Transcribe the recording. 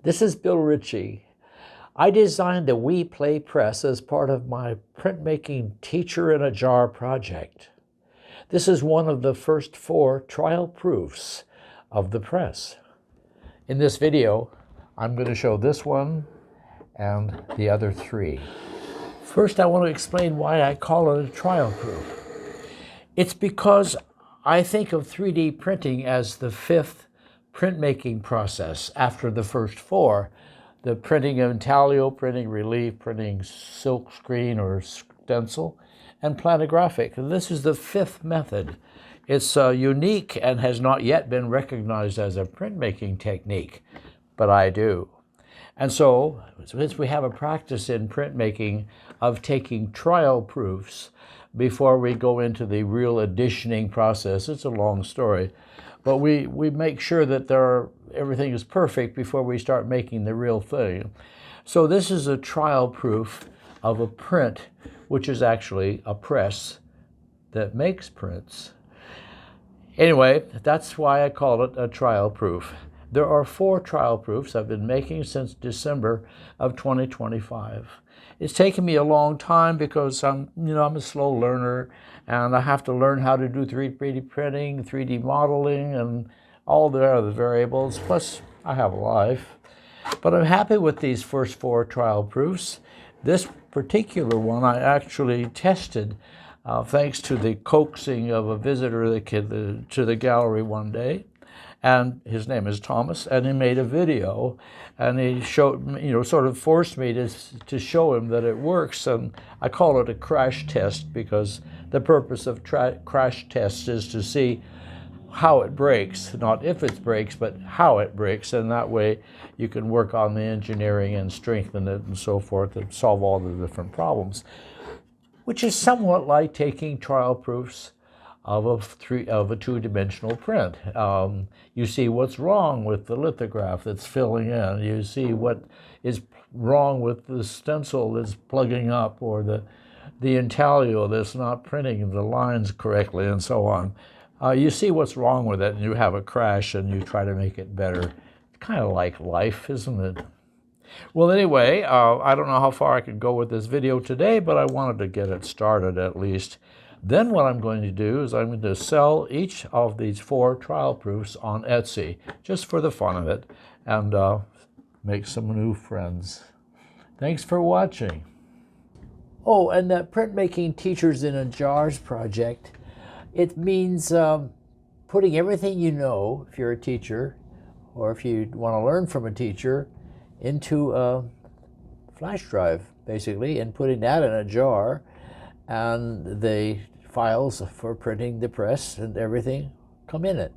This is Bill Ritchie. I designed the WeePLA Press as part of my Printmaking Teacher in a Jar project. This is one of the first 4 trial proofs of the press. In this video, I'm going to show this one and the other 3. First, I want to explain why I call it a trial proof. It's because I think of 3D printing as the 5th printmaking process after the first 4. The printing of intaglio, printing relief, printing silk screen or stencil, and planographic. This is the 5th method. It's unique and has not yet been recognized as a printmaking technique, but I do. And so, since we have a practice in printmaking of taking trial proofs before we go into the real editioning process, it's a long story, but we make sure that everything is perfect before we start making the real thing. So this is a trial proof of a print, which is actually a press that makes prints. Anyway, that's why I call it a trial proof. There are 4 trial proofs I've been making since December of 2025. It's taken me a long time because I'm a slow learner and I have to learn how to do 3D printing, 3D modeling, and all the other variables. Plus, I have a life. But I'm happy with these first 4 trial proofs. This particular one I actually tested thanks to the coaxing of a visitor to the gallery one day. And his name is Thomas, and he made a video, and he showed, sort of forced me to show him that it works. And I call it a crash test because the purpose of crash tests is to see how it breaks, not if it breaks, but how it breaks. And that way you can work on the engineering and strengthen it and so forth and solve all the different problems, which is somewhat like taking trial proofs of a 2-dimensional print. You see what's wrong with the lithograph that's filling in. You see what is wrong with the stencil that's plugging up, or the intaglio that's not printing the lines correctly, and so on. You see what's wrong with it, and you have a crash, and you try to make it better. It's kind of like life, isn't it? Well, anyway, I don't know how far I could go with this video today, but I wanted to get it started at least. Then what I'm going to do is I'm going to sell each of these 4 trial proofs on Etsy, just for the fun of it, and make some new friends. Thanks for watching. Oh, and that Printmaking Teachers in a Jars project, it means putting everything you know, if you're a teacher, or if you want to learn from a teacher, into a flash drive, basically, and putting that in a jar, and the files for printing the press and everything come in it.